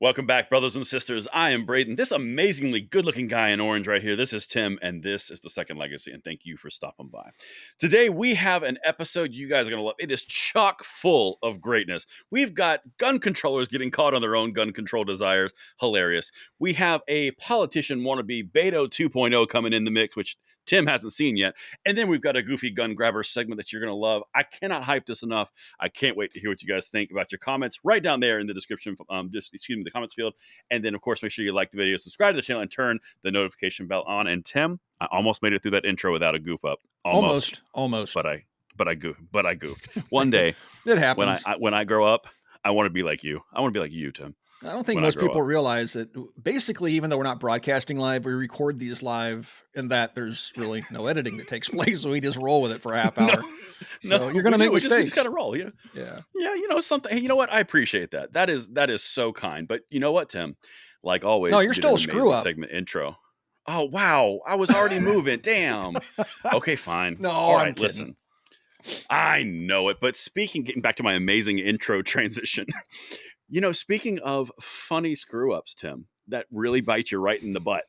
Welcome back, brothers and sisters. I am Braden. This amazingly good-looking guy in orange right here. This is Tim, and this is The Second Legacy, and thank you for stopping by. Today, we have an episode you guys are going to love. It is chock full of greatness. We've got gun controllers getting caught on their own gun control desires. Hilarious. We have a politician wannabe, Beto 2.0, coming in the mix, which Tim hasn't seen yet. And then we've got a goofy gun grabber segment that you're going to love. I cannot hype this enough. I can't wait to hear what you guys think about your comments right down there in the description, the comments field. And then, of course, make sure you like the video, subscribe to the channel, and turn the notification bell on. And Tim, I almost made it through that intro without a goof up. Almost. But I goofed. One day, it happens. When I grow up, I want to be like you. I want to be like you, Tim. I don't think most people realize that basically, even though we're not broadcasting live, we record these live and that there's really no editing that takes place. So we just roll with it for a half hour. You're going to make mistakes. We just got to roll. You know? Yeah. Yeah. You know, something. Hey, you know what? I appreciate that. That is so kind. But you know what, Tim? Like always. No, you're still a screw up. Segment intro. Oh, wow. I was already moving. Damn. Okay, fine. No, all right, listen. I know it. But getting back to my amazing intro transition. You know, speaking of funny screw-ups, Tim, that really bite you right in the butt,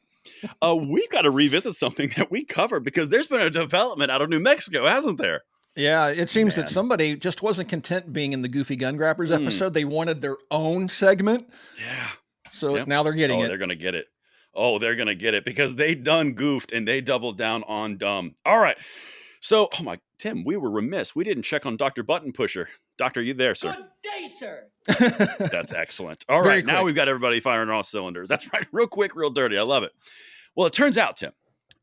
we've got to revisit something that we covered because there's been a development out of New Mexico, hasn't there? Yeah, it seems that somebody just wasn't content being in the Goofy Gun Grabbers episode. They wanted their own segment. Yeah. So now they're getting it. They're going to get it. Oh, they're going to get it because they done goofed and they doubled down on dumb. All right. So, Tim, we were remiss. We didn't check on Dr. Button Pusher. Doctor, are you there, sir? Good day, sir. That's excellent. All right, now we've got everybody firing on all cylinders. That's right. Real quick, real dirty. I love it. Well, it turns out, Tim,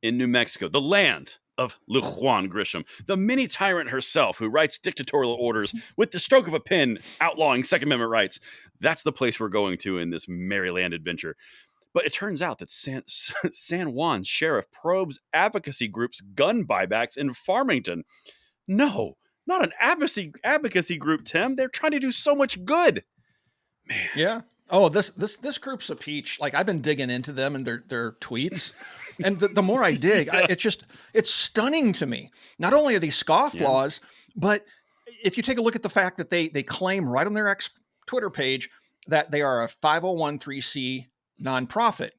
in New Mexico, the land of Juan Grisham, the mini tyrant herself who writes dictatorial orders with the stroke of a pen outlawing Second Amendment rights, that's the place we're going to in this Maryland adventure. But it turns out that San Juan sheriff probes advocacy groups' gun buybacks in Farmington. No, not an advocacy group, Tim. They're trying to do so much good. Man. Yeah. Oh, this group's a peach. Like I've been digging into them and their tweets. And the more I dig, it's stunning to me. Not only are these scofflaws, but if you take a look at the fact that they claim right on their Twitter page that they are a 501(c)(3) nonprofit.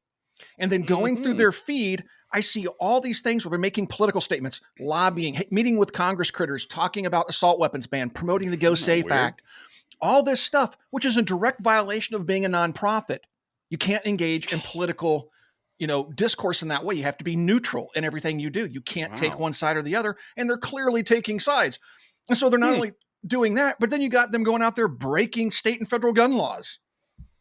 And then going through their feed, I see all these things where they're making political statements, lobbying, meeting with Congress critters, talking about assault weapons ban, promoting the Go Safe Act, all this stuff, which is a direct violation of being a nonprofit. You can't engage in political, discourse in that way. You have to be neutral in everything you do. You can't take one side or the other. And they're clearly taking sides. And so they're not only doing that, but then you got them going out there breaking state and federal gun laws,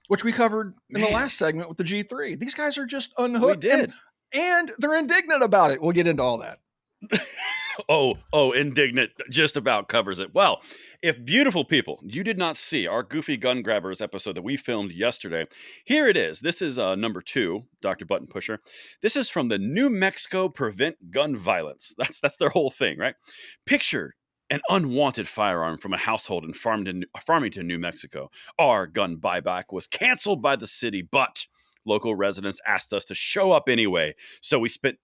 which we covered in the last segment with the G3. These guys are just unhooked. We did. And they're indignant about it. We'll get into all that. Indignant just about covers it. Well, if beautiful people, you did not see our Goofy Gun Grabbers episode that we filmed yesterday, here it is. This is number 2, Dr. Button Pusher. This is from the New Mexico Prevent Gun Violence. That's their whole thing, right? Picture an unwanted firearm from a household in Farmington, New Mexico. Our gun buyback was canceled by the city, but local residents asked us to show up anyway. So we spent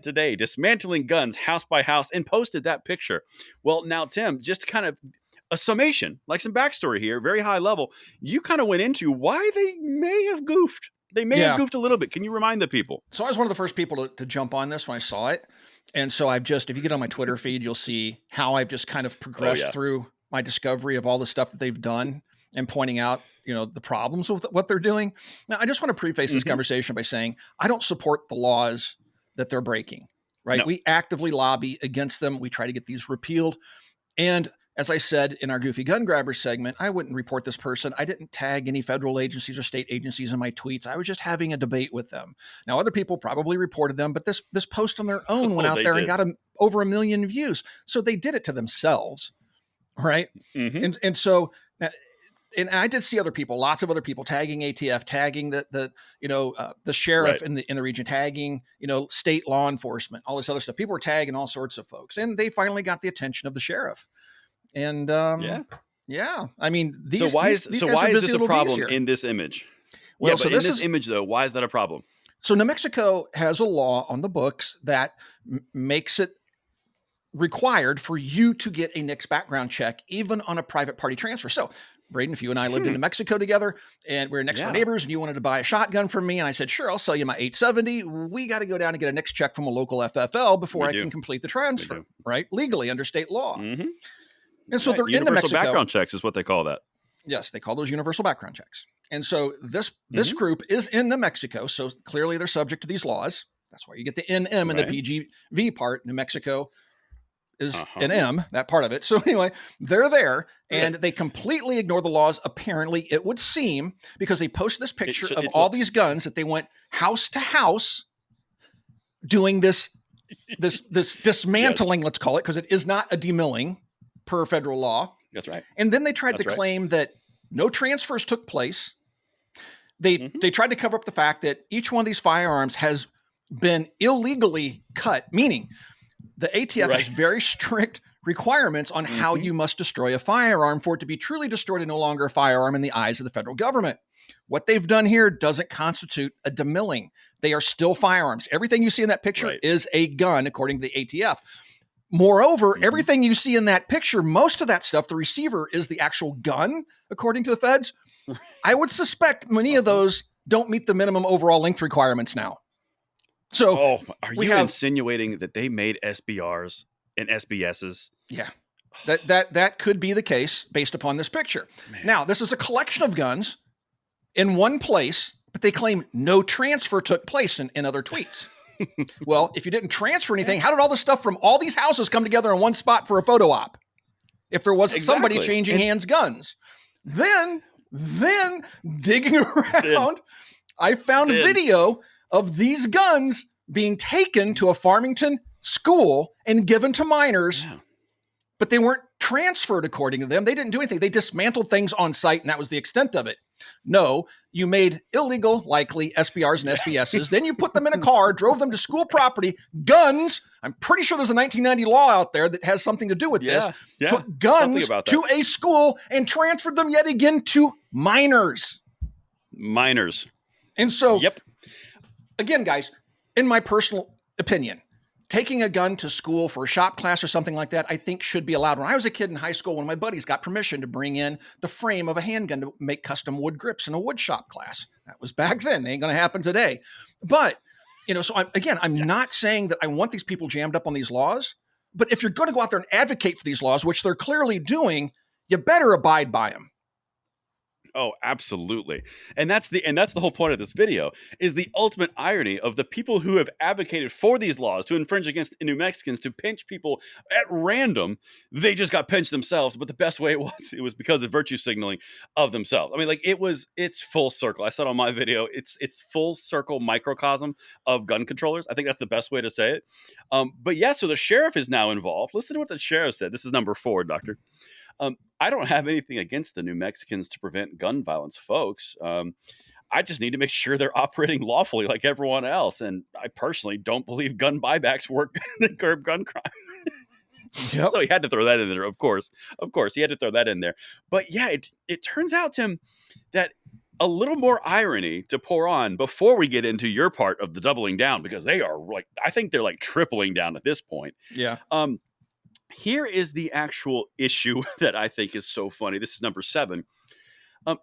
today dismantling guns house by house and posted that picture. Well, now, Tim, just kind of a summation, like some backstory here, very high level. You kind of went into why they may have goofed. They may have goofed a little bit. Can you remind the people? So I was one of the first people to jump on this when I saw it. And so if you get on my Twitter feed, you'll see how I've just kind of progressed through my discovery of all the stuff that they've done and pointing out, the problems with what they're doing. Now, I just want to preface this conversation by saying I don't support the laws that they're breaking, right? No. We actively lobby against them. We try to get these repealed. And as I said in our Goofy Gun Grabbers segment, I wouldn't report this person. I didn't tag any federal agencies or state agencies in my tweets. I was just having a debate with them. Now, other people probably reported them, but this post on their own went out there and got over 1 million views. So they did it to themselves, right? And so, and I did see lots of other people tagging ATF, tagging the sheriff in the region, tagging, state law enforcement, all this other stuff. People were tagging all sorts of folks, and they finally got the attention of the sheriff. And I mean, so why is this a problem in this image? Well, but in this image, though, why is that a problem? So New Mexico has a law on the books that makes it required for you to get a NICS background check, even on a private party transfer. So Braden, if you and I lived in New Mexico together and we're next door neighbors and you wanted to buy a shotgun from me and I said, sure, I'll sell you my 870. We got to go down and get a next check from a local FFL before I can complete the transfer, right? Legally under state law. Mm-hmm. And so they're in New Mexico. Universal background checks is what they call that. Yes, they call those universal background checks. And so this group is in New Mexico. So clearly they're subject to these laws. That's why you get the NM and the PGV part. New Mexico is an M, that part of it. So anyway, they're there and they completely ignore the laws. Apparently, it would seem, because they posted this picture of all these guns that they went house to house doing this dismantling, let's call it, because it is not a demilling per federal law. That's right. And then they tried to claim that no transfers took place. They tried to cover up the fact that each one of these firearms has been illegally cut, meaning the ATF has very strict requirements on how you must destroy a firearm for it to be truly destroyed and no longer a firearm in the eyes of the federal government. What they've done here doesn't constitute a demilling. They are still firearms. Everything you see in that picture is a gun, according to the ATF. Moreover, everything you see in that picture, most of that stuff, the receiver is the actual gun, according to the feds. I would suspect many of those don't meet the minimum overall length requirements now. So, are you insinuating that they made SBRs and SBSs? Yeah, that could be the case based upon this picture. Man. Now, this is a collection of guns in one place, but they claim no transfer took place in other tweets. Well, if you didn't transfer anything, how did all this stuff from all these houses come together in one spot for a photo op? If there wasn't somebody changing hands guns, then digging around, I found video of these guns being taken to a Farmington school and given to minors, but they weren't transferred according to them. They didn't do anything. They dismantled things on site, and that was the extent of it. No, you made illegal, likely, SBRs and SBSs. Then you put them in a car, drove them to school property, guns. I'm pretty sure there's a 1990 law out there that has something to do with this. Took guns to a school and transferred them yet again to minors. And so, again, guys, in my personal opinion, taking a gun to school for a shop class or something like that, I think should be allowed. When I was a kid in high school, one of my buddies got permission to bring in the frame of a handgun to make custom wood grips in a wood shop class. That was back then. It ain't going to happen today. But, so I'm not saying that I want these people jammed up on these laws, but if you're going to go out there and advocate for these laws, which they're clearly doing, you better abide by them. Oh, absolutely. And that's the whole point of this video, is the ultimate irony of the people who have advocated for these laws to infringe against New Mexicans, to pinch people at random. They just got pinched themselves. But the best way it was because of virtue signaling of themselves. I mean, it's full circle. I said on my video, it's full circle microcosm of gun controllers. I think that's the best way to say it. But yeah, so the sheriff is now involved. Listen to what the sheriff said. This is number 4, Doctor. I don't have anything against the New Mexicans to prevent gun violence, folks. I just need to make sure they're operating lawfully like everyone else. And I personally don't believe gun buybacks work to curb gun crime. So he had to throw that in there, of course. He had to throw that in there. But yeah, it turns out, Tim, that a little more irony to pour on before we get into your part of the doubling down, because they are I think they're tripling down at this point. Yeah. Here is the actual issue that I think is so funny. This is number 7.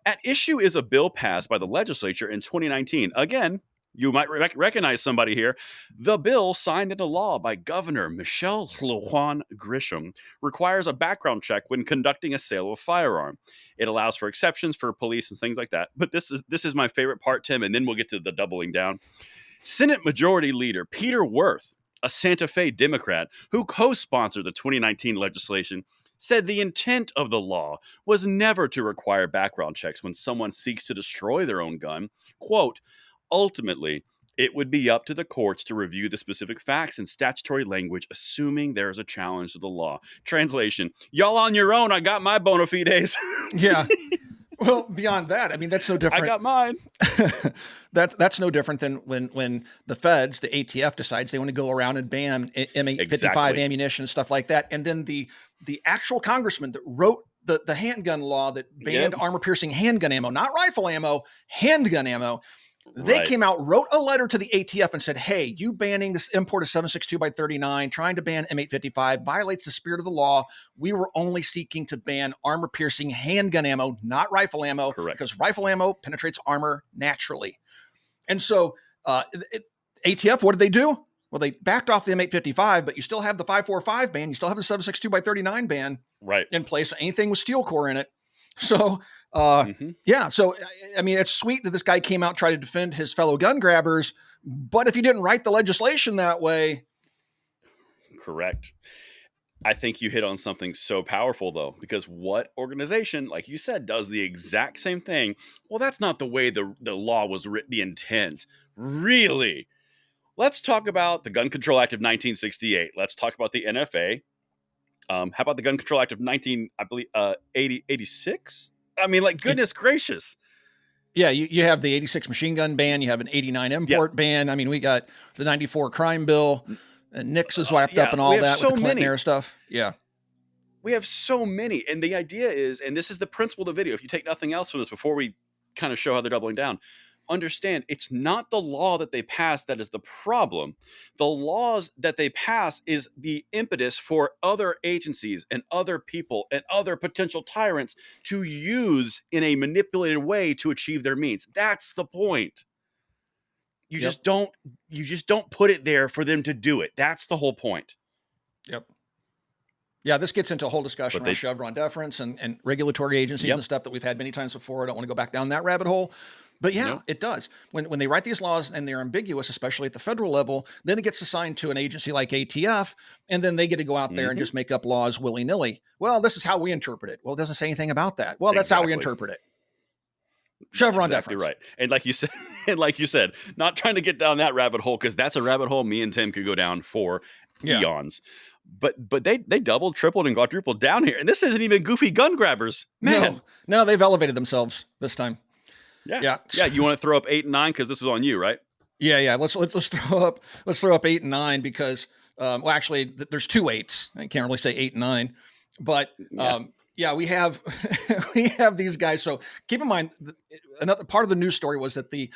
At issue is a bill passed by the legislature in 2019. Again, you might recognize somebody here. The bill, signed into law by Governor Michelle Lujan Grisham, requires a background check when conducting a sale of a firearm. It allows for exceptions for police and things like that. But this is my favorite part, Tim, and then we'll get to the doubling down. Senate Majority Leader Peter Wirth, a Santa Fe Democrat who co-sponsored the 2019 legislation, said the intent of the law was never to require background checks when someone seeks to destroy their own gun. Quote, ultimately, it would be up to the courts to review the specific facts and statutory language, assuming there is a challenge to the law. Translation, y'all on your own, I got my bona fides. Yeah. Well, beyond that, I mean, that's no different. I got mine. That's no different than when the feds, the ATF, decides they want to go around and ban M855 ammunition and stuff like that. And then the actual congressman that wrote the handgun law that banned armor-piercing handgun ammo, not rifle ammo, handgun ammo, They Right. came out, wrote a letter to the ATF and said, hey, you banning this import of 7.62 by 39, trying to ban M855 violates the spirit of the law. We were only seeking to ban armor-piercing handgun ammo, not rifle ammo, Correct. because rifle ammo penetrates armor naturally. And so ATF, what did they do? Well, they backed off the M855, but you still have the 545 ban. You still have the 7.62 by 39 ban Right. in place. Anything with steel core in it. So, Mhm. yeah. So, I mean, it's sweet that this guy came out and tried to defend his fellow gun grabbers. But if you didn't write the legislation that way, Correct. I think you hit on something so powerful, though, because what organization, like you said, does the exact same thing? Well, that's not the way the law was written, the intent. Really? Let's talk about the Gun Control Act of 1968. Let's talk about the NFA. How about the Gun Control Act of 86? I mean, like, goodness gracious. Yeah, you have the 86 machine gun ban. You have an 89 import ban. I mean, we got the 94 crime bill. And Nix is wrapped up in all that with the Clinton era stuff. Yeah. We have so many. And the idea is, and this is the principle of the video, if you take nothing else from this before we kind of show how they're doubling down, understand it's not the law that they pass that is the problem. The laws that they pass is the impetus for other agencies and other people and other potential tyrants to use in a manipulated way to achieve their means. That's the point. You just don't put it there for them to do it. That's the whole point. Yep. Yeah, this gets into a whole discussion around Chevron deference and regulatory agencies and stuff that we've had many times before. I don't want to go back down that rabbit hole. But yeah, it does. When they write these laws and they're ambiguous, especially at the federal level, then it gets assigned to an agency like ATF, and then they get to go out there and just make up laws willy-nilly. Well, this is how we interpret it. Well, it doesn't say anything about that. Well, that's how we interpret it. Chevron deference. Right. And like you said, not trying to get down that rabbit hole, because that's a rabbit hole me and Tim could go down for eons. But they doubled, tripled, and quadrupled down here. And this isn't even goofy gun grabbers. Man. No, they've elevated themselves this time. Yeah. You want to throw up 8 and 9 because this was on you, right? Yeah. Let's throw up 8 and 9 because well, actually, there's 2 8s. I can't really say 8 and 9, but we have we have these guys. So keep in mind, another part of the news story was that the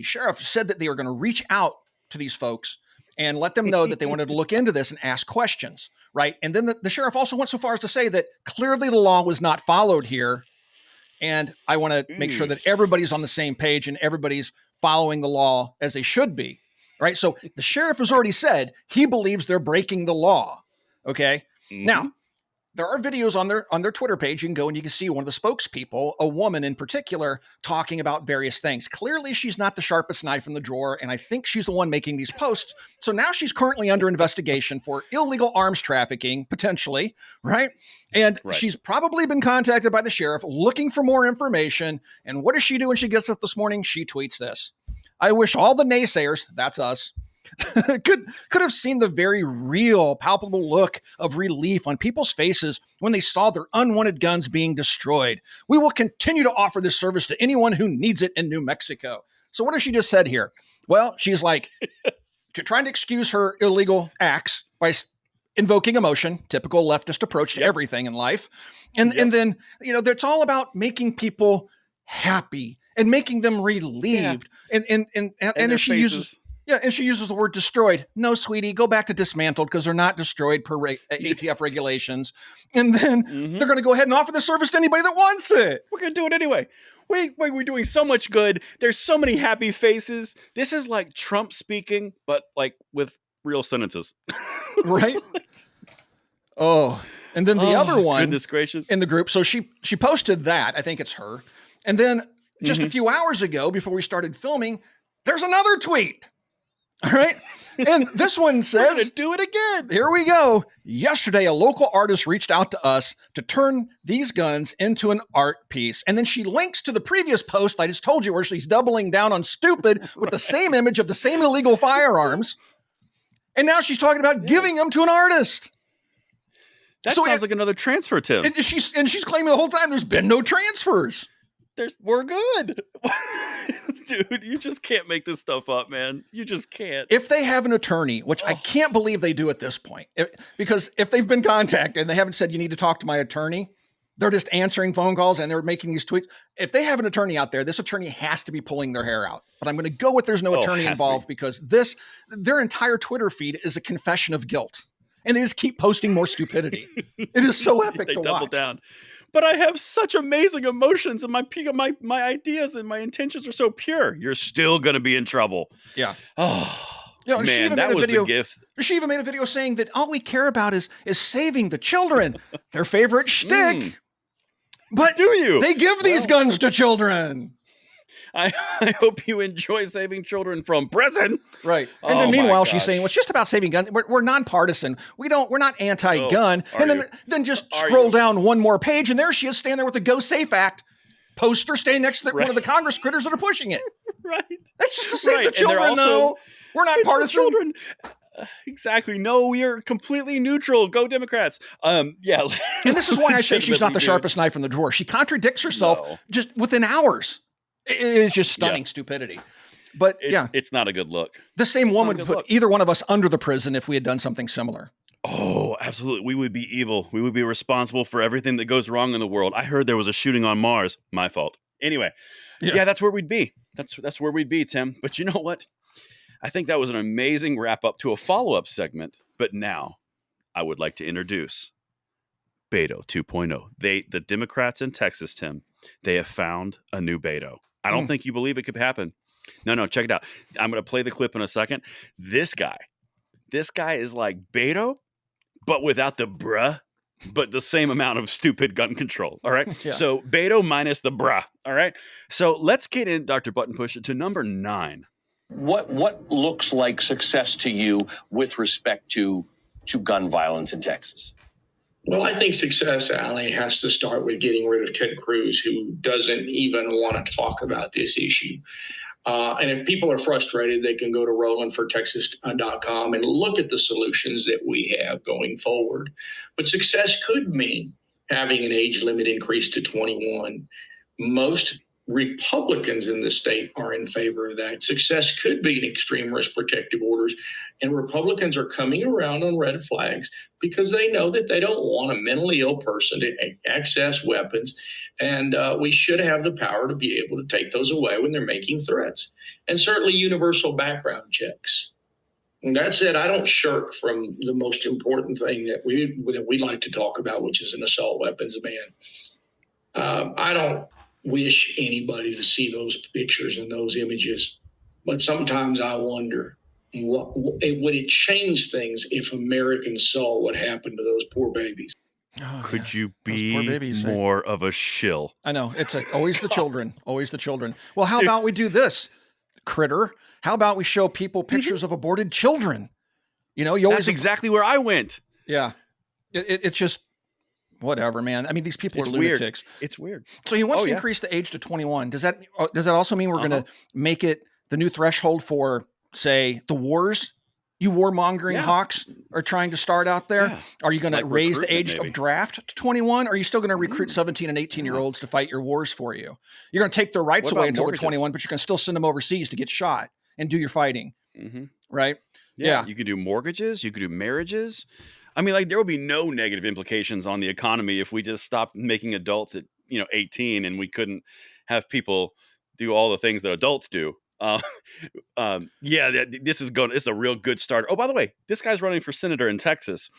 sheriff said that they were going to reach out to these folks and let them know that they wanted to look into this and ask questions, right? And then the sheriff also went so far as to say that clearly the law was not followed here. And I want to make sure that everybody's on the same page and everybody's following the law as they should be, right? So the sheriff has already said he believes they're breaking the law, okay? Now, there are videos on their Twitter page. You can go and you can see one of the spokespeople, a woman in particular, talking about various things. Clearly, she's not the sharpest knife in the drawer, and I think she's the one making these posts. So now she's currently under investigation for illegal arms trafficking, potentially, right? And she's probably been contacted by the sheriff looking for more information. And what does she do when she gets up this morning? She tweets this. I wish all the naysayers, that's us, could have seen the very real, palpable look of relief on people's faces when they saw their unwanted guns being destroyed. We will continue to offer this service to anyone who needs it in New Mexico. So what has she just said here? Well, she's like trying to excuse her illegal acts by invoking emotion, typical leftist approach to everything in life. And then, it's all about making people happy and making them relieved. And she uses... Yeah, and she uses the word destroyed. No, sweetie, go back to dismantled because they're not destroyed per ATF regulations. And then they're going to go ahead and offer the service to anybody that wants it. We're going to do it anyway. We're doing so much good. There's so many happy faces. This is like Trump speaking, but like with real sentences. Right? Oh, and then the other one goodness gracious. In the group. So she posted that. I think it's her. And then just a few hours ago, before we started filming, there's another tweet. All right. And this one says, we're gonna do it again. Here we go. Yesterday, a local artist reached out to us to turn these guns into an art piece. And then she links to the previous post I just told you where she's doubling down on stupid with the same image of the same illegal firearms. And now she's talking about giving them to an artist. That sounds like another transfer, Tim. And she's claiming the whole time there's been no transfers. We're good. Dude, you just can't make this stuff up, man. You just can't. If they have an attorney, which I can't believe they do at this point, because if they've been contacted and they haven't said you need to talk to my attorney, They're just answering phone calls and they're making these tweets. If they have an attorney out there, this attorney has to be pulling their hair out. But I'm going to go with there's no attorney involved because their entire Twitter feed is a confession of guilt. And they just keep posting more stupidity. It is so epic to watch. They double down. But I have such amazing emotions and my ideas and my intentions are so pure. You're still going to be in trouble. Yeah. Oh, man, that was the gift. She even made a video saying that all we care about is saving the children, their favorite shtick. But do you? They give these guns to children. I hope you enjoy saving children from prison. Right. And then meanwhile, she's saying, well, it's just about saving guns. We're nonpartisan. We're not anti-gun. And then just scroll down one more page and there she is standing there with the Go Safe Act poster standing next to one of the Congress critters that are pushing it. Right. That's just to save the children, though. We're not partisan. Children. Exactly. No, we are completely neutral. Go Democrats. Yeah. And this is why I say she's not the sharpest knife in the drawer. She contradicts herself just within hours. It is just stunning stupidity. But it's not a good look. The same woman would put either one of us under the prison if we had done something similar. Oh, absolutely. We would be evil. We would be responsible for everything that goes wrong in the world. I heard there was a shooting on Mars. My fault. Anyway, that's where we'd be. That's where we'd be, Tim. But you know what? I think that was an amazing wrap up to a follow-up segment. But now I would like to introduce Beto 2.0. The Democrats in Texas, Tim, they have found a new Beto. I don't think you believe it could happen. No, check it out. I'm going to play the clip in a second. This guy is like Beto, but without the bruh, but the same amount of stupid gun control. All right. Yeah. So Beto minus the bruh. All right. So let's get in, Dr. Button Pusher, to number 9. What looks like success to you with respect to gun violence in Texas? Well, I think success, Allie, has to start with getting rid of Ted Cruz, who doesn't even want to talk about this issue. And if people are frustrated, they can go to RolandForTexas.com and look at the solutions that we have going forward. But success could mean having an age limit increase to 21. Most Republicans in the state are in favor of that. Success could be an extreme risk protective orders. And Republicans are coming around on red flags because they know that they don't want a mentally ill person to access weapons. And we should have the power to be able to take those away when they're making threats. And certainly universal background checks. And that said, I don't shirk from the most important thing that we like to talk about, which is an assault weapons ban. I don't wish anybody to see those pictures and those images, but sometimes I wonder, would it change things if Americans saw what happened to those poor babies? Could you be more of a shill? I know. It's always the children, always the children. Well, how about we do this, critter? How about we show people pictures of aborted children? You know, that's exactly where I went. Yeah. It's just whatever, man. I mean, these people are lunatics. It's weird. So he wants to increase the age to 21. Does that also mean we're going to make it the new threshold for, say, the wars? You warmongering hawks are trying to start out there. Yeah. Are you going to raise the age of draft to 21? Or are you still going to recruit 17 and 18-year-olds to fight your wars for you? You're going to take their rights away until they're 21, but you're going to still send them overseas to get shot and do your fighting. Mm-hmm. Right? Yeah. You could do mortgages. You could do marriages. I mean, like, there will be no negative implications on the economy if we just stopped making adults at 18 and we couldn't have people do all the things that adults do. It's a real good start. Oh, by the way, this guy's running for senator in Texas.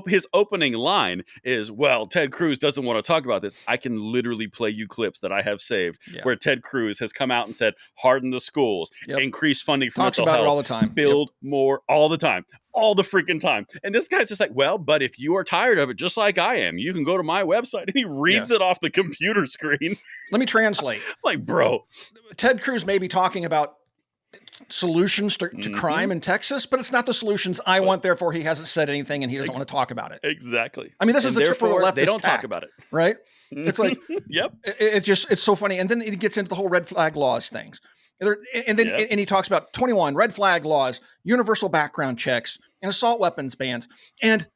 His opening line is, well, Ted Cruz doesn't want to talk about this. I can literally play you clips that I have saved where Ted Cruz has come out and said, harden the schools, increase funding for mental health, it all the time, build more all the time, all the freaking time. And this guy's just like, well, but if you are tired of it, just like I am, you can go to my website. And he reads it off the computer screen. Let me translate. Like, bro. Ted Cruz may be talking about solutions to crime in Texas, but it's not the solutions I want. Therefore, he hasn't said anything and he doesn't want to talk about it. Exactly. I mean, this is the typical leftist they don't tact, talk about it. Right? It's like, yep. It's so funny. And then it gets into the whole red flag laws things. And then and he talks about 21 red flag laws, universal background checks, and assault weapons bans. And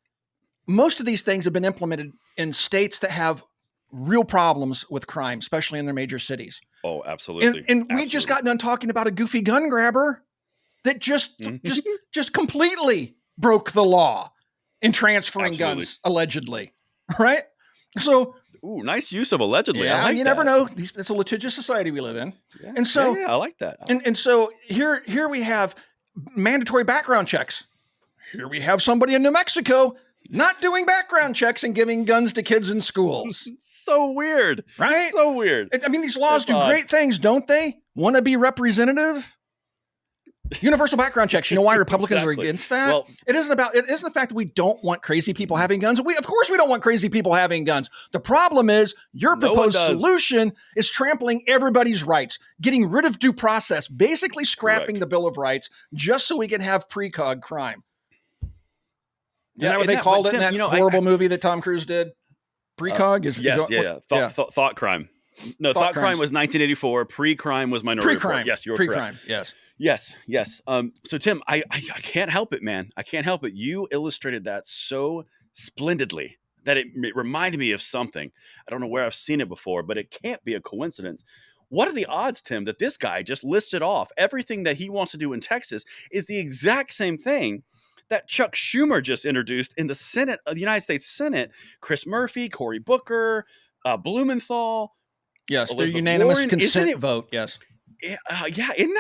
most of these things have been implemented in states that have real problems with crime, especially in their major cities. Oh, absolutely. And we just got done talking about a goofy gun grabber that just completely broke the law in transferring guns, allegedly. Right? So Ooh, nice use of allegedly. Yeah, I like you that. never know. It's a litigious society we live in. Yeah. And so, I like that. and so here we have mandatory background checks. Here we have somebody in New Mexico not doing background checks and giving guns to kids in schools. So weird. Right? So weird. I mean, these laws It's do odd. great things, don't they? Want to be representative? Universal background checks. You know why Republicans are Exactly. against that? Well- it isn't the fact that we don't want crazy people having guns. Of course we don't want crazy people having guns. The problem is your No one proposed does. solution is trampling everybody's rights, getting rid of due process, basically scrapping Correct. the Bill of Rights just so we can have precog crime. Is Yeah, that what and they that- called but it in Tim, that you know, horrible movie that Tom Cruise did? Precog? Thought crime. No, Thought thought crime crimes. was 1984. Pre-crime was Minority Report. Pre-crime. Yes, you were correct. Pre-crime. Yes. Yes. So Tim, I can't help it, man. I can't help it. You illustrated that so splendidly that it reminded me of something. I don't know where I've seen it before, but it can't be a coincidence. What are the odds, Tim, that this guy just listed off everything that he wants to do in Texas is the exact same thing that Chuck Schumer just introduced in the Senate, the United States Senate? Chris Murphy, Cory Booker, Blumenthal. Yes. The Elizabeth unanimous Warren, consent isn't it- vote. Yes. Yeah, isn't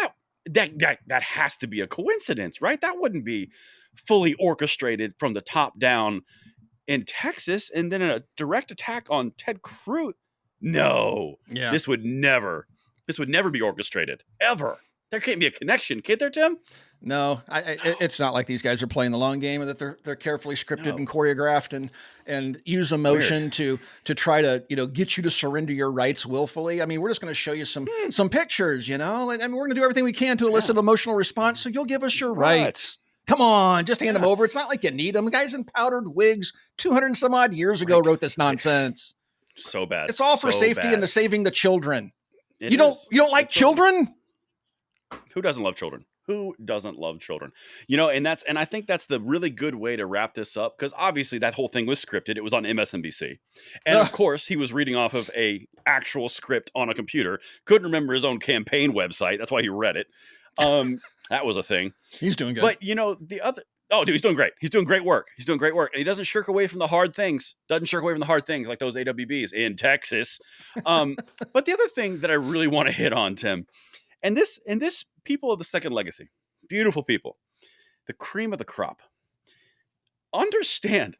that has to be a coincidence, right? That wouldn't be fully orchestrated from the top down in Texas, and then a direct attack on Ted Cruz. No, Yeah. this would never be orchestrated ever. There can't be a connection, kid. There, Tim. No, it's not like these guys are playing the long game and that they're carefully scripted No. and choreographed and use emotion to try to get you to surrender your rights willfully. I mean, we're just going to show you some pictures, and we're going to do everything we can to elicit emotional response, so you'll give us your rights. Come on, just hand them over. It's not like you need them. Guys in powdered wigs 200 and some odd years ago wrote this nonsense. So bad. It's all for So safety bad. and the saving the children. It You don't is. like It's so- children? Who doesn't love children? Who doesn't love children? And I think that's the really good way to wrap this up, because obviously that whole thing was scripted. It was on MSNBC. And of course, he was reading off of a actual script on a computer. Couldn't remember his own campaign website. That's why he read it. That was a thing. He's doing good. But the other, oh, dude, he's doing great. He's doing great work. And he doesn't shirk away from the hard things. Like those AWBs in Texas. But the other thing that I really want to hit on, Tim, and this people of the second legacy, beautiful people, the cream of the crop, understand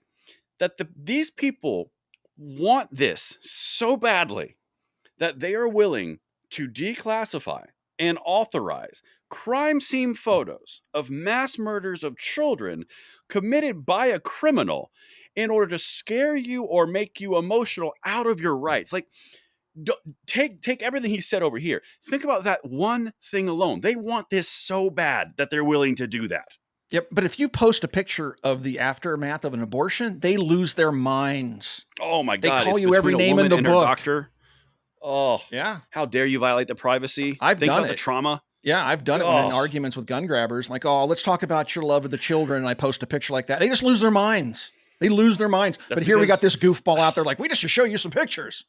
that these people want this so badly that they are willing to declassify and authorize crime scene photos of mass murders of children committed by a criminal in order to scare you or make you emotional out of your rights. Like, take everything he said over here. Think about that one thing alone. They want this so bad that they're willing to do that. Yep. But if you post a picture of the aftermath of an abortion, they lose their minds. Oh my They God. call it's you every between a name in woman the and her book. doctor. Oh, Yeah. how dare you violate the privacy? I've Think done about it. the trauma. Yeah. I've done it when in Oh. arguments with gun grabbers, like, oh, let's talk about your love of the children. And I post a picture like that. They just lose their minds. They lose their minds. That's But here we got because- this goofball out there like, we just should show you some pictures.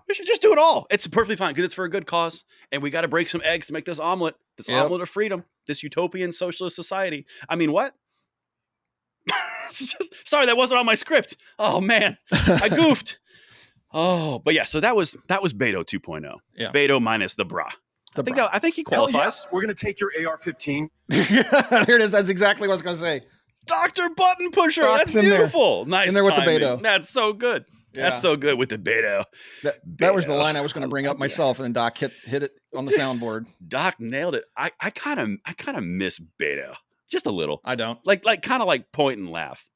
We should just do it all. It's perfectly fine because it's for a good cause. And we got to break some eggs to make this omelet, Yep. omelet of freedom, this utopian socialist society. I mean, what? Sorry, that wasn't on my script. Oh, man. I goofed. Oh, but yeah, so that was Beto 2.0. Yeah. Beto minus the bra. The I think he Hell qualifies. yes, we're going to take your AR-15. Here it is. That's exactly what I was going to say. Dr. Button Pusher. Doc's That's in there. beautiful. Nice. In there with the timing. Beto. That's so good. Yeah. That's so good with the Beto. That was the Beto. line I was going to bring up myself, and then Doc hit it on the soundboard. Doc nailed it. I kind of miss Beto just a little. I don't. Like kind of like point and laugh.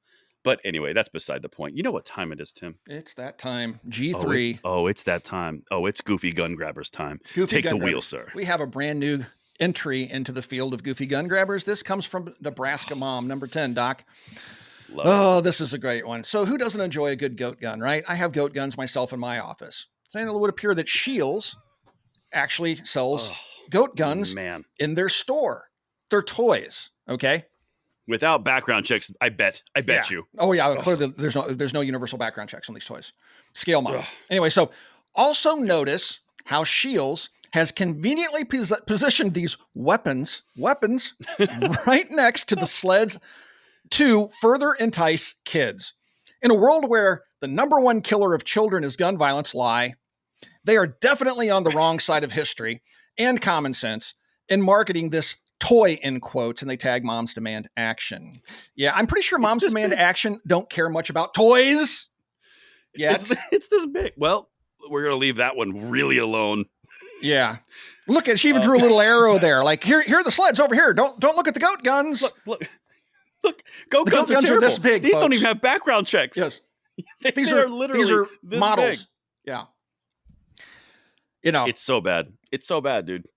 But anyway, that's beside the point. You know what time it is, Tim? It's that time. G3. It's that time. Oh, it's Goofy Gun Grabbers time. Goofy Take gun the wheel, grabbers. sir. We have a brand new entry into the field of goofy gun grabbers. This comes from Nebraska Mom, number 10, Doc. Love Oh, this is a great one. So who doesn't enjoy a good goat gun, right? I have goat guns myself in my office. Saying it would appear that Shields actually sells goat guns man. in their store. They're toys, okay? Without background checks, I bet you. Oh yeah, clearly there's no universal background checks on these toys. Scale model. Ugh. Anyway, so also notice how Shields has conveniently positioned these weapons right next to the sleds to further entice kids. In a world where the number one killer of children is gun violence lie. They are definitely on the wrong side of history and common sense in marketing this toy in quotes, and they tag Moms Demand Action. Yeah, I'm pretty sure Moms Demand Action don't care much about toys. Yeah, it's this big. Well, we're going to leave that one really alone. Yeah. Look at, she even drew a little arrow there. Like, here are the sleds over here. Don't look at the goat guns. Look, goat guns are this big. These folks. don't even have background checks. Yes. These are literally models. Big. Yeah. You know, it's so bad. It's so bad, dude.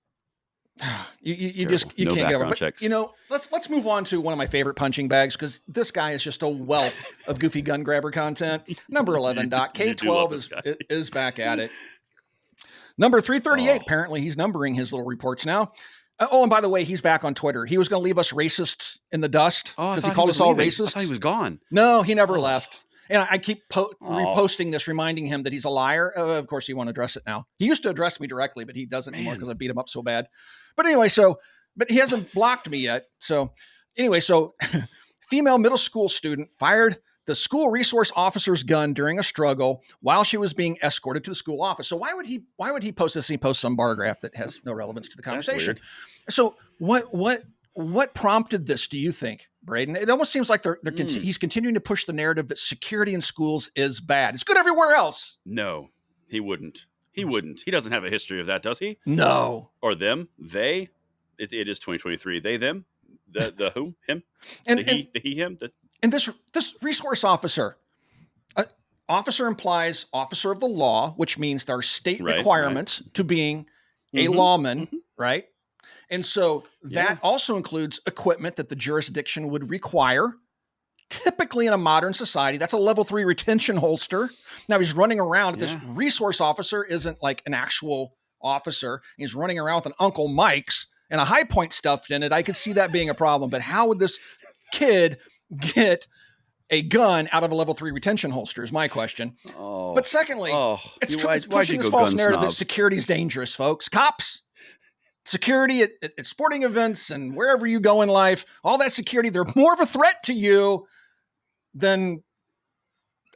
You can't get over it. But, checks. Let's move on to one of my favorite punching bags, because this guy is just a wealth of goofy gun grabber content. Number 11, Doc. K12 is back at it. Number 338, apparently he's numbering his little reports now. Oh, and by the way, he's back on Twitter. He was going to leave us racists in the dust because he called us all racist. I thought he was gone. No, he never left. And I keep reposting this, reminding him that he's a liar. Of course, he won't address it now. He used to address me directly, but he doesn't anymore because I beat him up so bad. But anyway, but he hasn't blocked me yet. So anyway, female middle school student fired the school resource officer's gun during a struggle while she was being escorted to the school office. So why would he post this? He posts some bar graph that has no relevance to the conversation. So what prompted this, do you think, Braden? It almost seems like he's continuing to push the narrative that security in schools is bad. It's good everywhere else. No, he wouldn't. He wouldn't. He doesn't have a history of that, does he? No. Or them? They? It is 2023. They, them? The who? Him? And the he, him? And this resource officer, officer implies officer of the law, which means there are state requirements to being a lawman, right? And so that also includes equipment that the jurisdiction would require. Typically in a modern society, that's a level 3 retention holster. Now he's running around. This resource officer isn't like an actual officer. He's running around with an Uncle Mike's and a high point stuffed in it. I could see that being a problem. But how would this kid get a gun out of a level 3 retention holster is my question. But secondly, it's pushing this false narrative that security is dangerous, folks. Cops, security at sporting events and wherever you go in life, all that security, they're more of a threat to you than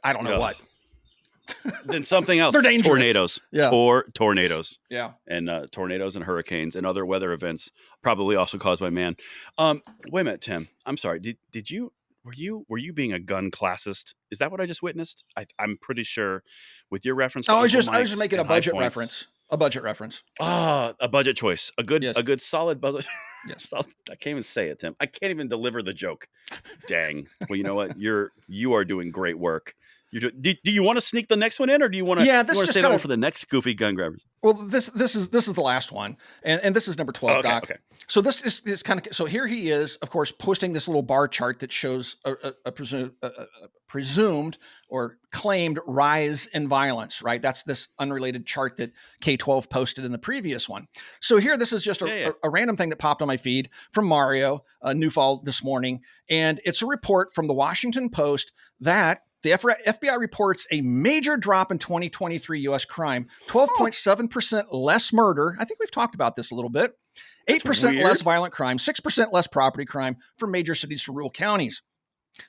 I don't know what. Than something else. They're dangerous. Tornadoes. Yeah. Tornadoes. Yeah. And tornadoes and hurricanes and other weather events, probably also caused by man. Wait a minute, Tim. I'm sorry. Were you being a gun classist? Is that what I just witnessed? I'm pretty sure with your reference. I was just making a budget reference. A budget reference. A budget choice. A good solid budget. Yes. I can't even say it, Tim. I can't even deliver the joke. Dang. Well, you know what? You are doing great work. Do you want to sneak the next one in, or do you want to? Yeah, this is save it for the next goofy gun grabbers. Well, this is the last one, and this is number 12, Doc. Okay. So this is kind of so here he is, of course, posting this little bar chart that shows a presumed or claimed rise in violence. Right, that's this unrelated chart that K12 posted in the previous one. So here, this is just a random thing that popped on my feed from Mario Newfall this morning, and it's a report from the Washington Post that the FBI reports a major drop in 2023 U.S. crime, 12.7% less murder. I think we've talked about this a little bit. 8% less violent crime, 6% less property crime from major cities to rural counties.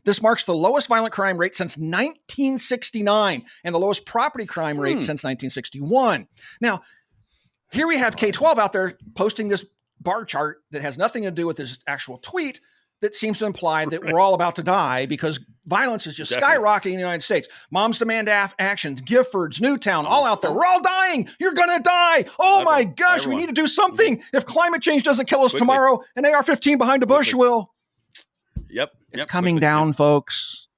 This marks the lowest violent crime rate since 1969 and the lowest property crime rate since 1961. Now, here we have K12 out there posting this bar chart that has nothing to do with this actual tweet that seems to imply that we're all about to die because violence is just skyrocketing in the United States. Moms Demand Action, Giffords, Newtown, all out there. We're all dying. You're going to die. Oh my gosh, we need to do something. If climate change doesn't kill us tomorrow, an AR-15 behind a bush will. Yep. It's coming down, folks.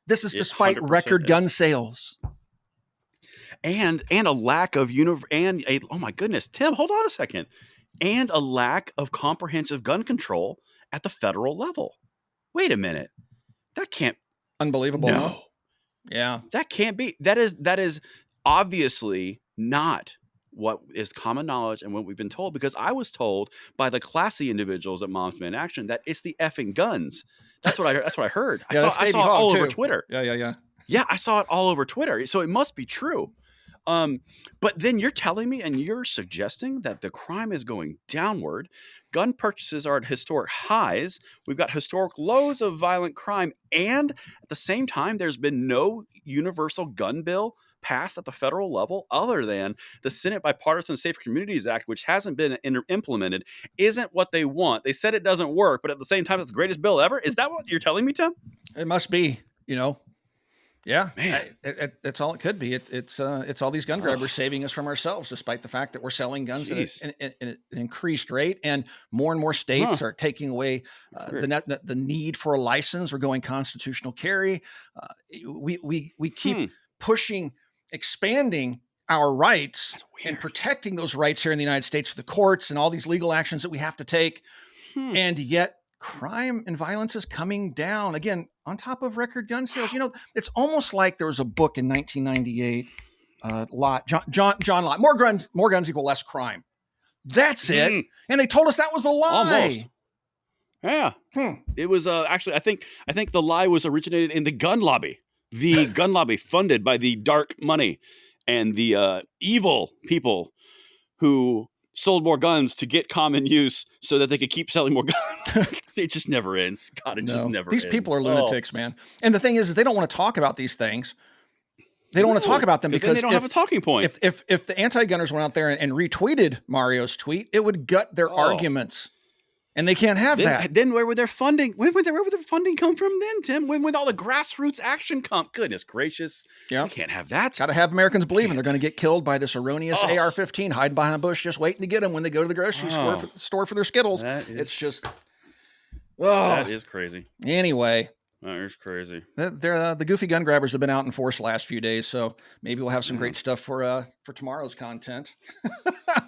This is despite record gun sales. And a lack of oh my goodness, Tim, hold on a second. And a lack of comprehensive gun control at the federal level. Wait a minute. That can't. Unbelievable. No. Huh? Yeah. That can't be. That is obviously not what is common knowledge and what we've been told, because I was told by the classy individuals at Moms Demand Action that it's the effing guns. That's what I heard. That's what I heard. I saw it all over Twitter. Yeah. Yeah, I saw it all over Twitter. So it must be true. But then you're telling me and you're suggesting that the crime is going downward. Gun purchases are at historic highs. We've got historic lows of violent crime. And at the same time, there's been no universal gun bill passed at the federal level other than the Senate Bipartisan Safe Communities Act, which hasn't been implemented, isn't what they want. They said it doesn't work, but at the same time, it's the greatest bill ever. Is that what you're telling me, Tim? It must be, Yeah, Man. it's all it could be. It's all these gun grabbers saving us from ourselves, despite the fact that we're selling guns at an increased rate, and more states are taking away the need for a license. We're going constitutional carry. We keep pushing, expanding our rights and protecting those rights here in the United States with the courts and all these legal actions that we have to take, and yet crime and violence is coming down again on top of record gun sales. It's almost like there was a book in 1998, John Lott, more guns equal less crime. That's it. And they told us that was a lie. Almost. Yeah. It was actually, I think the lie was originated in the gun lobby, funded by the dark money and the evil people who sold more guns to get common use so that they could keep selling more guns. It just never ends. God, it just never ends. These people are lunatics, man. And the thing is they don't want to talk about these things. They don't want to talk about them because they don't have a talking point. If the anti-gunners went out there and retweeted Mario's tweet, it would gut their arguments. And they can't have that. Then where would their funding? Where would their funding come from then, Tim? When would all the grassroots action come? Goodness gracious. Yeah. You can't have that. Got to have Americans believing they're going to get killed by this erroneous AR-15 hiding behind a bush just waiting to get them when they go to the grocery store for their Skittles. It's just... that is crazy. Anyway... That is crazy. The goofy gun grabbers have been out in force the last few days, so maybe we'll have some great stuff for tomorrow's content.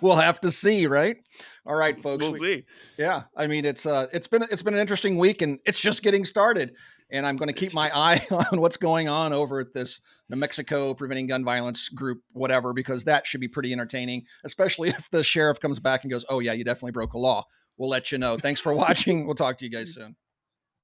We'll have to see, right? All right, folks. We'll see. Yeah, I mean it's been an interesting week, and it's just getting started. And I'm going to keep my eye on what's going on over at this New Mexico Preventing Gun Violence group, whatever, because that should be pretty entertaining, especially if the sheriff comes back and goes, "Oh yeah, you definitely broke a law." We'll let you know. Thanks for watching. We'll talk to you guys soon.